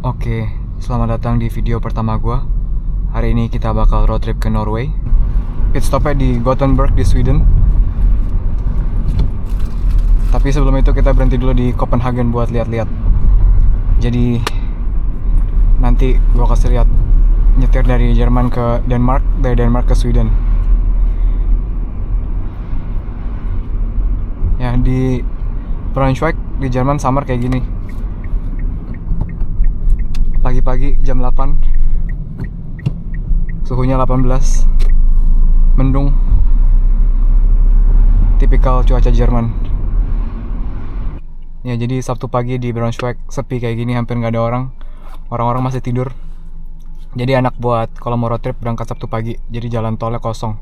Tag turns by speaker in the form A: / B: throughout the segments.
A: Oke, selamat datang di video pertama gua. Hari ini kita bakal road trip ke Norway. Pit stopnya di Gothenburg di Sweden. Tapi sebelum itu kita berhenti dulu di Copenhagen buat lihat-lihat. Jadi nanti gua kasih lihat nyetir dari Jerman ke Denmark, dari Denmark ke Sweden. Ya, di Braunschweig di Jerman summer kayak gini. Pagi-pagi jam 8, suhunya 18, mendung, tipikal cuaca Jerman. Ya, jadi Sabtu pagi di Braunschweig sepi kayak gini, hampir nggak ada orang. Orang-orang masih tidur. Jadi enak buat kalau mau road trip berangkat Sabtu pagi, jadi jalan tolnya kosong.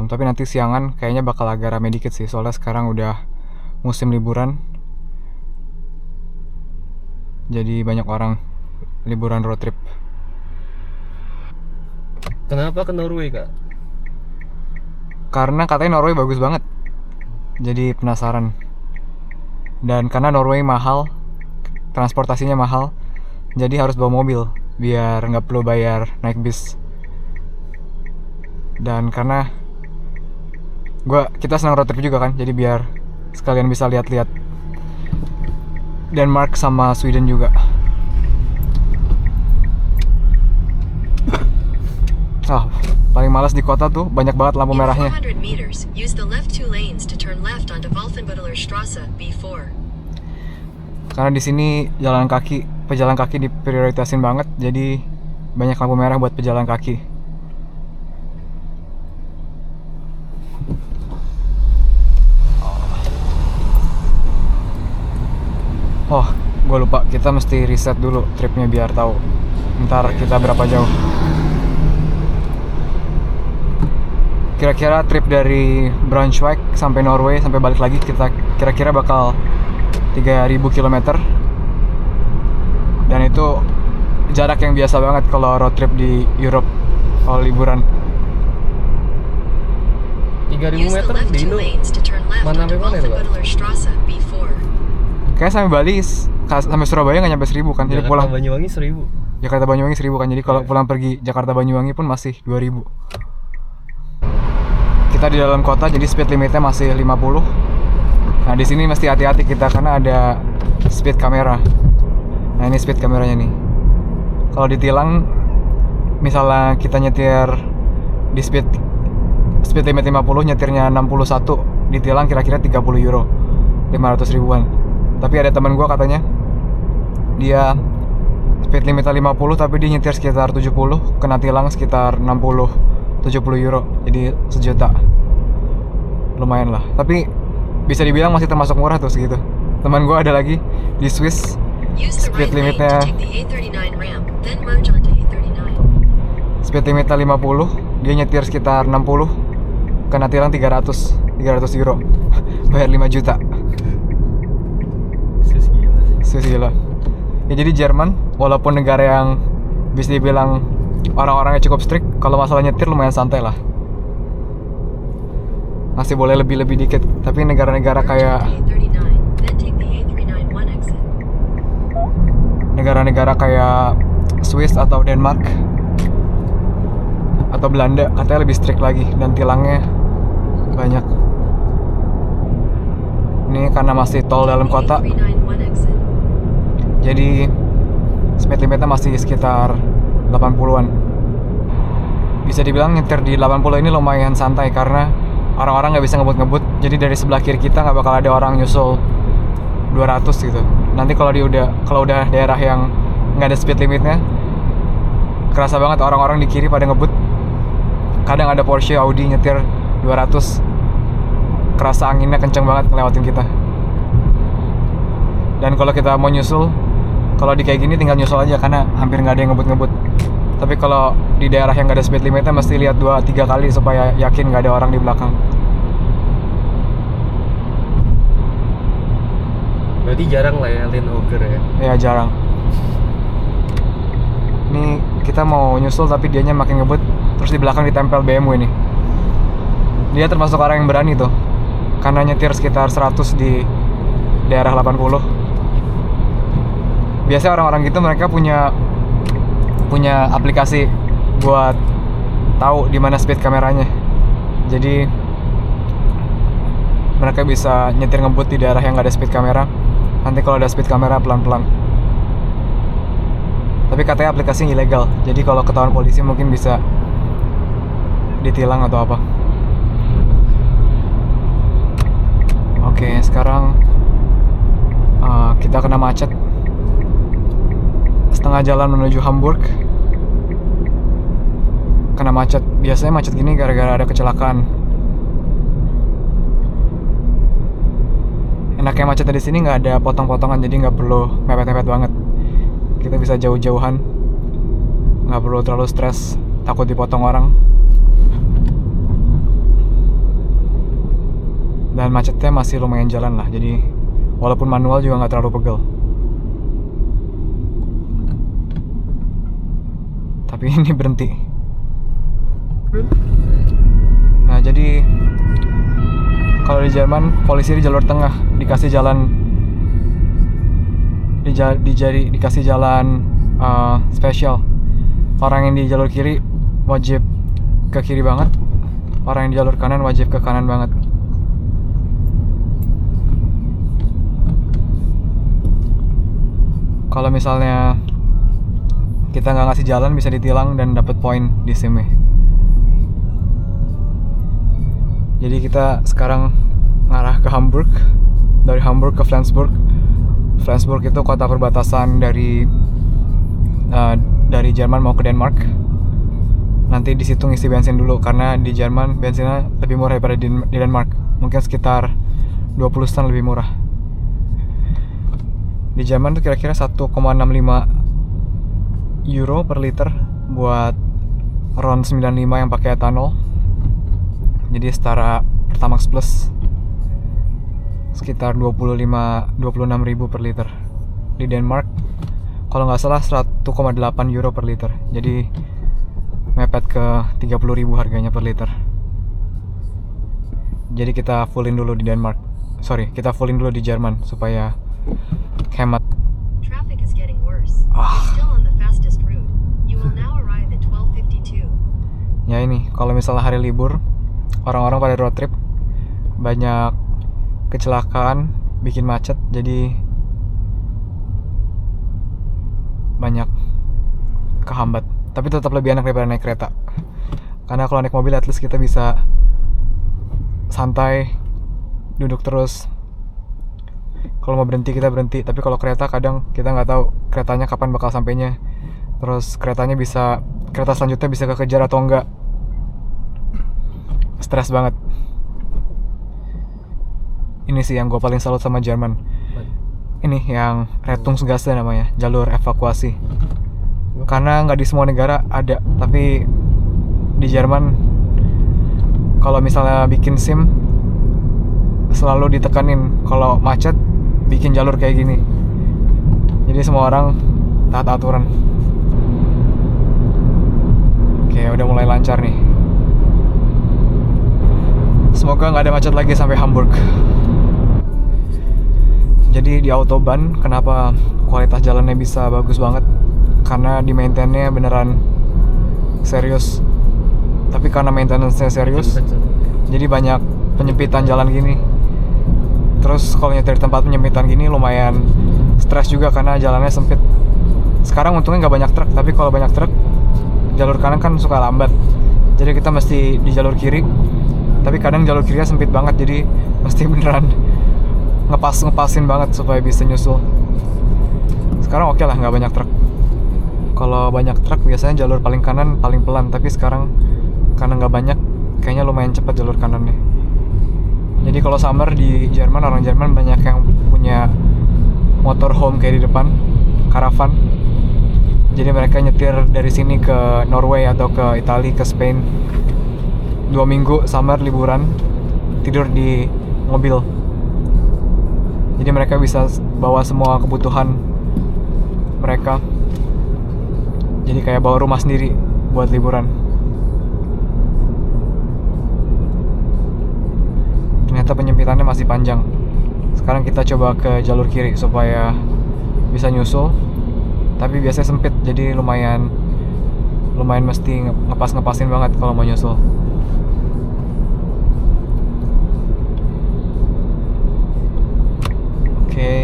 A: Tapi nanti siangan kayaknya bakal agak rame dikit sih, soalnya sekarang udah musim liburan. Jadi banyak orang liburan road trip.
B: Kenapa ke Norway, Kak?
A: Karena katanya Norway bagus banget. Jadi penasaran. Dan karena Norway mahal, transportasinya mahal, jadi harus bawa mobil biar nggak perlu bayar naik bis. Dan karena kita senang road trip juga kan, jadi biar sekalian bisa lihat-lihat Denmark sama Sweden juga. Paling malas di kota tuh banyak banget lampu merahnya. Karena di sini pejalan kaki diprioritasin banget, jadi banyak lampu merah buat pejalan kaki. Oh, gue lupa, kita mesti riset dulu tripnya biar tahu ntar kita berapa jauh. Kira-kira trip dari Braunschweig sampai Norway sampai balik lagi kita kira-kira bakal 3.000 km. Dan itu jarak yang biasa banget kalau road trip di Europe kalau liburan.
B: 3.000 meter di Indo mana sampai mana itu, Kak?
A: Kayak sampai Bali, sampai Surabaya nggak nyampe 1.000 kan. Jadi pulang
B: Banyuwangi 1.000.
A: Jakarta Banyuwangi 1.000 kan. Jadi kalau pulang pergi Jakarta Banyuwangi pun masih 2.000. Kita di dalam kota, jadi speed limitnya masih 50. Nah, di sini mesti hati-hati kita karena ada speed kamera. Nah, ini speed kameranya nih. Kalau ditilang, misalnya kita nyetir di speed limit 50, nyetirnya 61, ditilang kira-kira 30 euro, 500 ribuan. Tapi ada teman gue katanya, dia speed limitnya 50 tapi dia nyetir sekitar 70, kena tilang sekitar 60-70 euro, jadi 1 juta. Lumayan lah, tapi bisa dibilang masih termasuk murah tuh segitu. Teman gue ada lagi di Swiss, speed limitnya 50, dia nyetir sekitar 60, kena tilang 300 euro, bayar 5 juta. Swiss gila. Ya, jadi Jerman walaupun negara yang bisa dibilang orang-orangnya cukup strict, kalau masalah nyetir lumayan santai lah. Masih boleh lebih-lebih dikit. Tapi negara-negara kayak Swiss atau Denmark atau Belanda katanya lebih strict lagi dan tilangnya banyak. Ini karena masih tol dalam kota, jadi speed limitnya masih sekitar 80-an. Bisa dibilang nyetir di 80 ini lumayan santai karena orang-orang nggak bisa ngebut-ngebut. Jadi dari sebelah kiri kita nggak bakal ada orang nyusul 200 gitu. Nanti kalau udah daerah yang nggak ada speed limitnya, kerasa banget orang-orang di kiri pada ngebut. Kadang ada Porsche, Audi nyetir 200, kerasa anginnya kenceng banget ngelewatin kita. Dan kalau kita mau nyusul, kalau di kayak gini tinggal nyusul aja karena hampir nggak ada yang ngebut-ngebut. Tapi kalau di daerah yang nggak ada speed limitnya mesti lihat 2-3 kali supaya yakin nggak ada orang di belakang.
B: Berarti jarang lah ya Land Rover ya?
A: Ya jarang. Ini kita mau nyusul tapi dianya makin ngebut, terus di belakang ditempel BMW nih. Dia termasuk orang yang berani tuh, karena nyetir sekitar 100 di daerah 80. biasanya orang-orang gitu mereka punya aplikasi buat tahu di mana speed kameranya. Jadi mereka bisa nyetir ngebut di daerah yang nggak ada speed kamera. Nanti kalau ada speed kamera pelan-pelan. Tapi katanya aplikasinya ilegal. Jadi kalau ketahuan polisi mungkin bisa ditilang atau apa. Oke, sekarang kita kena macet. Setengah jalan menuju Hamburg. Kena macet. Biasanya macet gini gara-gara ada kecelakaan. Enaknya macetnya di sini nggak ada potong-potongan, jadi nggak perlu mepet-mepet banget. Kita bisa jauh-jauhan, nggak perlu terlalu stres, takut dipotong orang. Dan macetnya masih lumayan jalan lah, jadi walaupun manual juga nggak terlalu pegel. Tapi ini berhenti. Nah, jadi kalau di Jerman polisi di jalur tengah dikasih jalan dikasih jalan spesial. Orang yang di jalur kiri wajib ke kiri banget, orang yang di jalur kanan wajib ke kanan banget. Kalau misalnya kita nggak ngasih jalan bisa ditilang dan dapat poin di SIM-nya. Jadi kita sekarang ngarah ke Hamburg. Dari Hamburg ke Flensburg. Flensburg itu kota perbatasan dari Jerman mau ke Denmark. Nanti di situ ngisi bensin dulu karena di Jerman bensinnya lebih murah daripada di Denmark. Mungkin sekitar 20 sen lebih murah. Di Jerman tuh kira-kira 1,65 euro per liter buat RON 95 yang pakai etanol. Jadi setara Pertamax Plus sekitar 26.000 per liter. Di Denmark kalau nggak salah 1,8 euro per liter. Jadi mepet ke 30.000 harganya per liter. Jadi kita fullin dulu di Denmark. Kita fullin dulu di Jerman supaya hemat.
C: Traffic is getting worse. You're still on the fastest route. You will now arrive at 12:52.
A: Ya ini, kalau misalnya hari libur, orang-orang pada road trip, banyak kecelakaan, bikin macet, jadi banyak kehambat. Tapi tetap lebih enak daripada naik kereta. Karena kalau naik mobil at least kita bisa santai, duduk terus. Kalau mau berhenti kita berhenti, tapi kalau kereta kadang kita nggak tahu keretanya kapan bakal sampainya. Terus kereta selanjutnya bisa kekejar atau enggak. Stres banget. Ini sih yang gue paling salut sama Jerman. Ini yang Rettungsgasse namanya, jalur evakuasi. Karena nggak di semua negara ada, tapi di Jerman kalau misalnya bikin SIM selalu ditekanin kalau macet bikin jalur kayak gini. Jadi semua orang taat aturan. Oke, udah mulai lancar nih. Semoga nggak ada macet lagi sampai Hamburg. Jadi di Autobahn kenapa kualitas jalannya bisa bagus banget? Karena di maintain-nya beneran serius. Tapi karena maintenance-nya serius, jadi banyak penyempitan jalan gini. Terus kalau nyetir di tempat penyempitan gini lumayan stres juga karena jalannya sempit. Sekarang untungnya nggak banyak truk, tapi kalau banyak truk jalur kanan kan suka lambat. Jadi kita mesti di jalur kiri. Tapi kadang jalur kirinya sempit banget, jadi mesti beneran ngepasin banget supaya bisa nyusul. Sekarang oke lah, nggak banyak truk. Kalau banyak truk biasanya jalur paling kanan paling pelan, tapi sekarang karena nggak banyak, kayaknya lumayan cepat jalur kanannya. Jadi kalau summer di Jerman, orang Jerman banyak yang punya motorhome kayak di depan, caravan. Jadi mereka nyetir dari sini ke Norway atau ke Italia, ke Spain 2 minggu summer liburan, tidur di mobil. Jadi mereka bisa bawa semua kebutuhan mereka. Jadi kayak bawa rumah sendiri buat liburan. Ternyata penyempitannya masih panjang. Sekarang kita coba ke jalur kiri supaya bisa nyusul. tapi biasanya sempit, jadi lumayan mesti ngepasin banget kalau mau nyusul. Oke.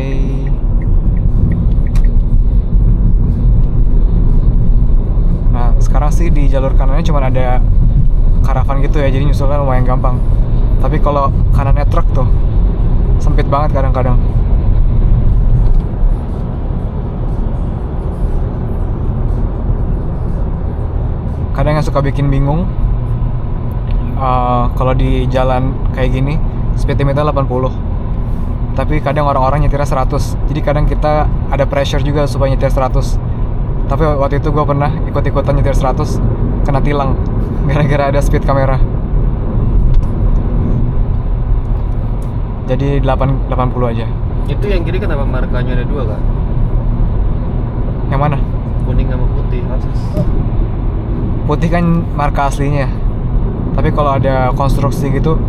A: Nah sekarang sih di jalur kanannya cuma ada karavan gitu ya, jadi nyusulnya lumayan gampang. Tapi kalau kanannya truk tuh sempit banget kadang-kadang. Kadang yang suka bikin bingung, kalau di jalan kayak gini speed limitnya 80, tapi kadang orang-orang nyetirnya 100. Jadi kadang kita ada pressure juga supaya nyetir 100. Tapi waktu itu gue pernah ikut-ikutan nyetir 100, kena tilang gara-gara ada speed kamera. Jadi 80 aja.
B: Itu yang kiri kenapa markanya ada 2 kan?
A: Yang mana?
B: Kuning sama putih.
A: Putih kan marka aslinya. Tapi kalau ada konstruksi gitu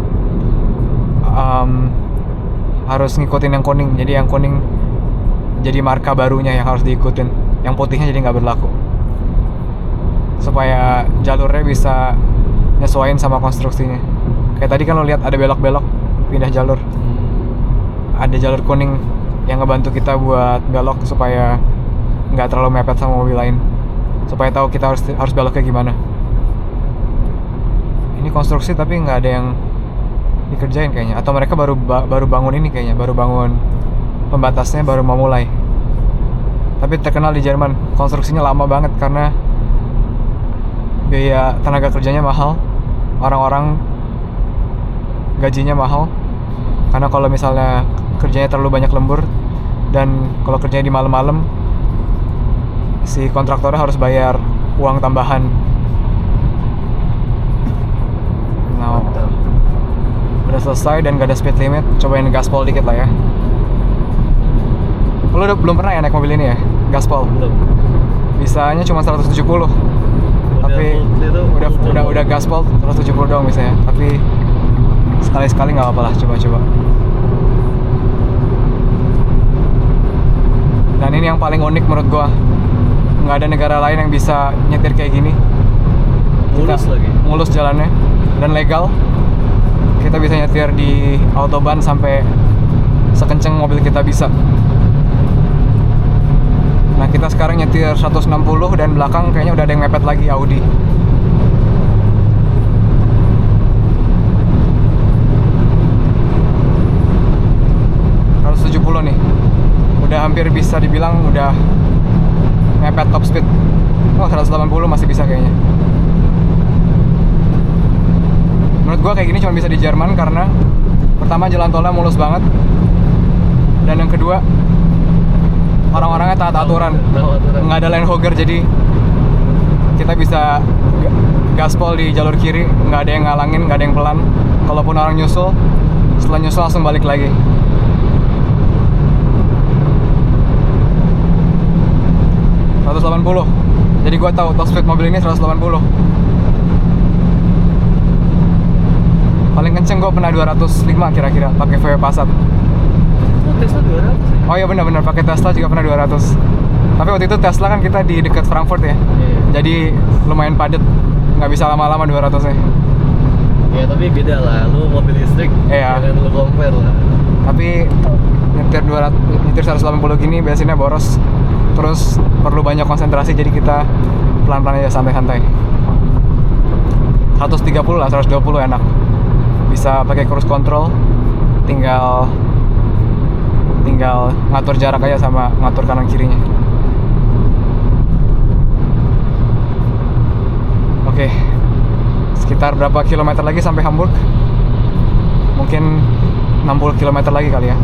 A: harus ngikutin yang kuning. Jadi yang kuning jadi marka barunya yang harus diikutin. Yang putihnya jadi nggak berlaku. Supaya jalurnya bisa nyesuaiin sama konstruksinya. Kayak tadi kan lo lihat ada belok-belok, pindah jalur. Ada jalur kuning yang ngebantu kita buat belok supaya nggak terlalu mepet sama mobil lain. Supaya tahu kita harus beloknya gimana. Ini konstruksi tapi nggak ada yang dikerjain kayaknya. Atau mereka baru bangun ini kayaknya, baru bangun pembatasnya, baru mau mulai. Tapi terkenal di Jerman, konstruksinya lama banget karena biaya tenaga kerjanya mahal, orang-orang gajinya mahal. Karena kalau misalnya kerjanya terlalu banyak lembur dan kalau kerjanya di malam-malam, si kontraktornya harus bayar uang tambahan. Nah, udah selesai dan gak ada speed limit, cobain gaspol dikit lah ya. Lo belum pernah ya naik mobil ini ya, gaspol?
B: Belum.
A: Bisanya cuma 170. Tapi udah gaspol 170 doang misalnya. Tapi sekali-sekali nggak apa-apa lah, coba-coba. Dan ini yang paling unik menurut gua, nggak ada negara lain yang bisa nyetir kayak gini. Mulus jalannya dan legal. Kita bisa nyetir di autobahn sampai sekenceng mobil kita bisa. Nah kita sekarang nyetir 160 dan belakang kayaknya udah ada yang mepet lagi, Audi. Nih udah hampir bisa dibilang udah mepet top speed. Wah 180 masih bisa kayaknya. Menurut gua kayak gini cuma bisa di Jerman karena pertama jalan tolnya mulus banget, dan yang kedua orang-orangnya taat aturan, nggak ada lane hogger, jadi kita bisa gaspol di jalur kiri, nggak ada yang ngalangin, nggak ada yang pelan. Kalaupun orang nyusul, setelah nyusul langsung balik lagi. Jadi gua tahu top speed mobil ini 180. Paling kenceng gua pernah 205 kira-kira pakai VW Passat.
B: Tesla 200 ya?
A: Oh iya benar-benar pakai Tesla juga pernah 200. Tapi waktu itu Tesla kan kita di dekat Frankfurt ya. Jadi lumayan padat, nggak bisa lama-lama 200-nya.
B: Ya tapi beda lah, lu mobil listrik jangan lu compare lah.
A: Tapi nyetir 180 gini bensinnya boros. Terus perlu banyak konsentrasi, jadi kita pelan-pelan aja, santai-santai. 130 lah, 120 enak. Bisa pakai cruise control, tinggal ngatur jarak aja sama ngatur kanan kirinya. Oke. Sekitar berapa kilometer lagi sampai Hamburg? Mungkin 60 km lagi kali ya.